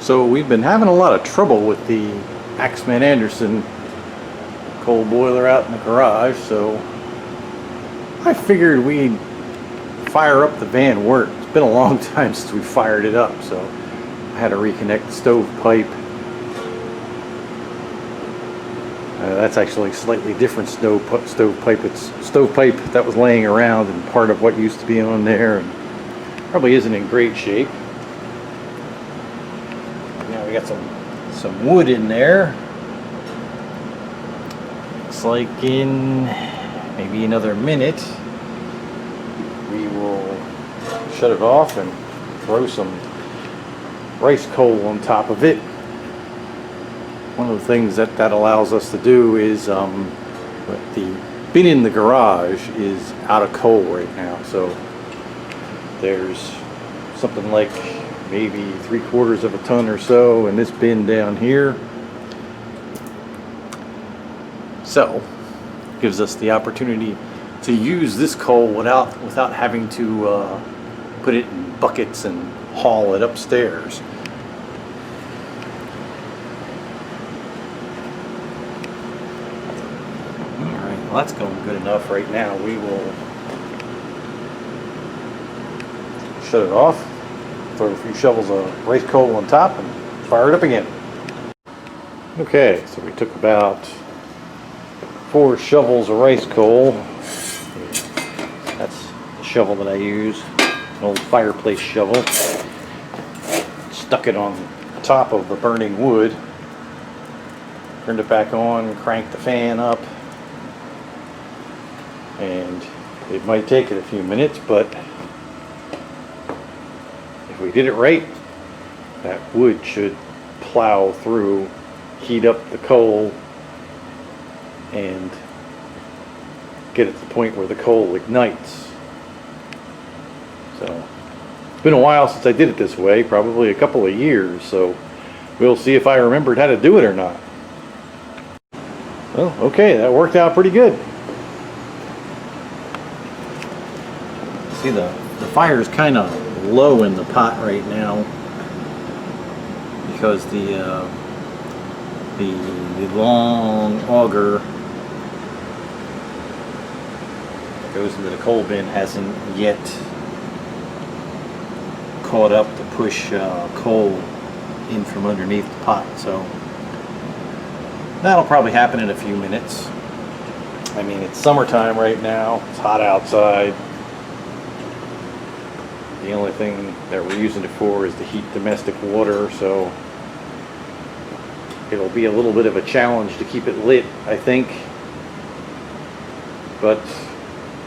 So we've been having a lot of trouble with the Axeman Anderson coal boiler out in the garage, so I figured we'd fire up the Van Wert. It's been a long time since we fired it up, so I had to reconnect the stovepipe. That's actually a slightly different stovepipe. It's stovepipe that was laying around and part of what used to be on there, and probably isn't in great shape. Now we got some wood in there. Looks like in maybe another minute we will shut it off and throw some rice coal on top of it. One of the things that allows us to do is the bin in the garage is out of coal right now, so there's something like maybe 3/4 of a ton or so in this bin down here. So gives us the opportunity to use this coal without having to put it in buckets and haul it upstairs. Alright, well, that's going good enough right now. We will shut it off, throw a few shovels of rice coal on top, and fire it up again. Okay, so we took about 4 shovels of rice coal. That's the shovel that I use, an old fireplace shovel. Stuck it on top of the burning wood, turned it back on, cranked the fan up, and it might take it a few minutes, but if we did it right, that wood should plow through, heat up the coal, and get it to the point where the coal ignites. So it's been a while since I did it this way, probably a couple of years, so we'll see if I remembered how to do it or not. Well, okay, that worked out pretty good. See, the fire is kind of low in the pot right now because the long auger that goes into the coal bin hasn't yet caught up to push coal in from underneath the pot, so that'll probably happen in a few minutes. I mean, it's summertime right now, it's hot outside. The only thing that we're using it for is to heat domestic water, so it'll be a little bit of a challenge to keep it lit, I think. But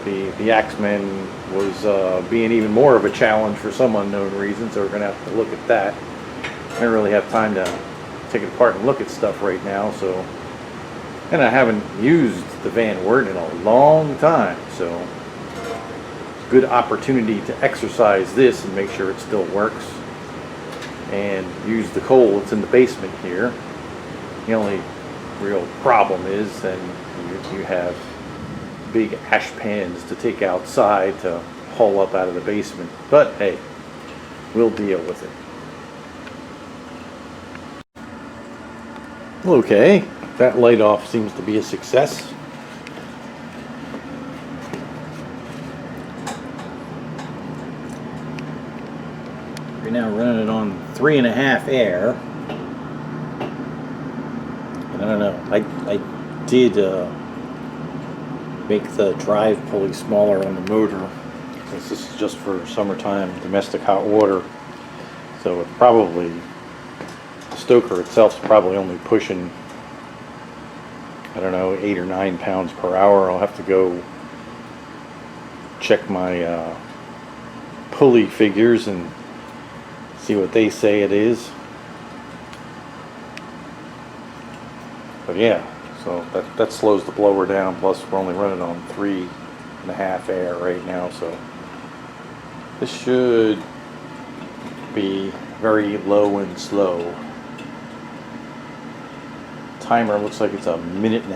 the Axeman was being even more of a challenge for some unknown reason, so we're going to have to look at that. I don't really have time to take it apart and look at stuff right now, so, and I haven't used the Van Wert in a long time, so it's a good opportunity to exercise this and make sure it still works, and use the coal that's in the basement here. The only real problem is then you have big ash pans to take outside to haul up out of the basement, but hey, we'll deal with it. Okay, that light off seems to be a success. We're now running it on 3.5 air. And I don't know, I did make the drive pulley smaller on the motor, since this is just for summertime domestic hot water. So it probably, the Stoker itself is probably only pushing, I don't know, 8 or 9 pounds per hour. I'll have to go check my pulley figures and see what they say it is. But yeah, so that slows the blower down, plus we're only running on 3.5 air right now, so this should be very low and slow. Timer looks like it's 1.5 minutes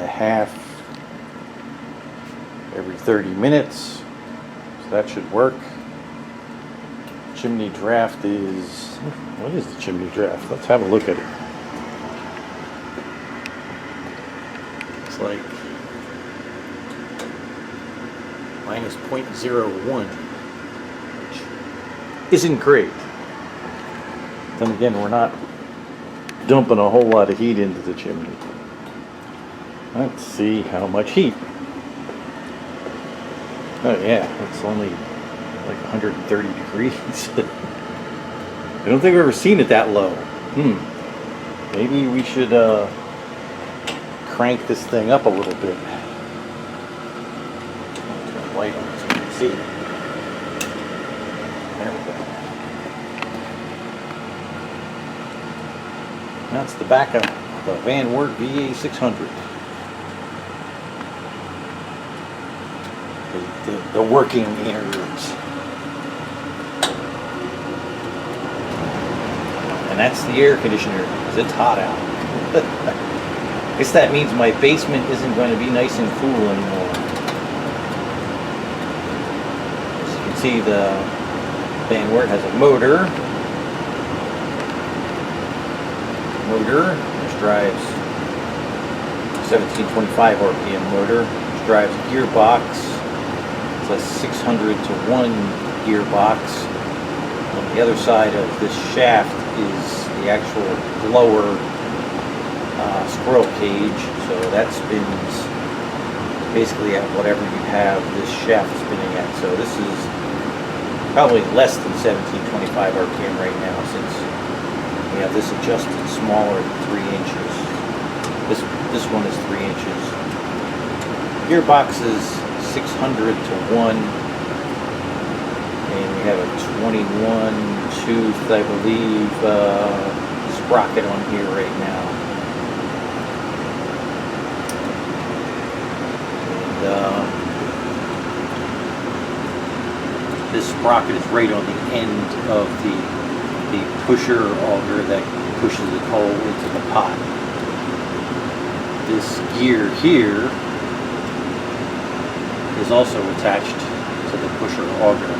every 30 minutes, so that should work. chimney draft is, what is the chimney draft? Let's have a look at it. It's like minus -0.01, which isn't great. Then again, we're not dumping a whole lot of heat into the chimney. Let's see how much heat. Oh yeah, it's only like 130 degrees. I don't think I've ever seen it that low. Maybe we should crank this thing up a little bit. Turn the light on so you can see. There we go. That's the back of the Wert VA-600. The working innards. And that's the air conditioner, because it's hot out. I guess that means my basement isn't going to be nice and cool anymore. As you can see, the Wert has a motor. Which drives 1725 RPM motor, which drives a gearbox. It's a 600 to 1 gearbox. On the other side of this shaft is the actual blower squirrel cage, so that spins basically at whatever you have this shaft spinning at. So this is probably less than 1725 RPM right now, since we have this adjusted smaller than 3 inches. This one is 3 inches. Gearbox is 600 to 1, and we have a 21 tooth, I believe, sprocket on here right now. And this sprocket is right on the end of the pusher auger that pushes the coal into the pot. This gear here is also attached to the pusher auger.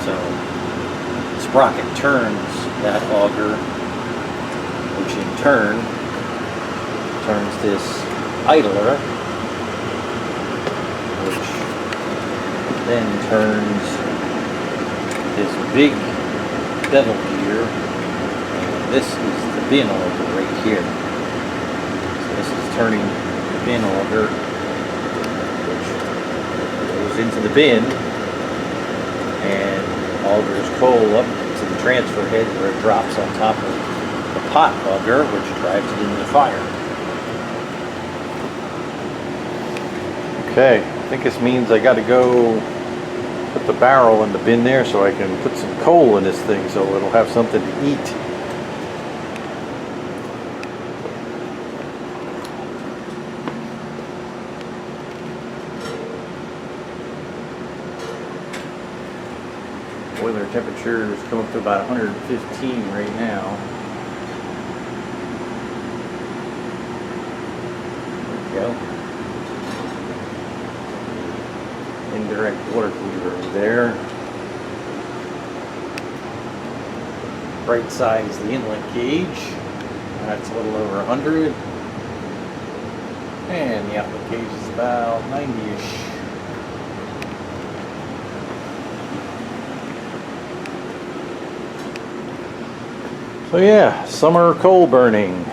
So the sprocket turns that auger, which in turn turns this idler, which then turns this big bevel gear, and this is the bin auger right here. So this is turning the bin auger, which goes into the bin and augers coal up to the transfer head where it drops on top of the pot auger, which drives it into the fire. Okay, I think this means I got to go put the barrel in the bin there so I can put some coal in this thing so it'll have something to eat. Boiler temperature is coming up to about 115 right now. There we go. Indirect water cooler over there. Right side is the inlet gauge. That's a little over 100. And the outlet gauge is about 90-ish. So yeah, summer coal burning.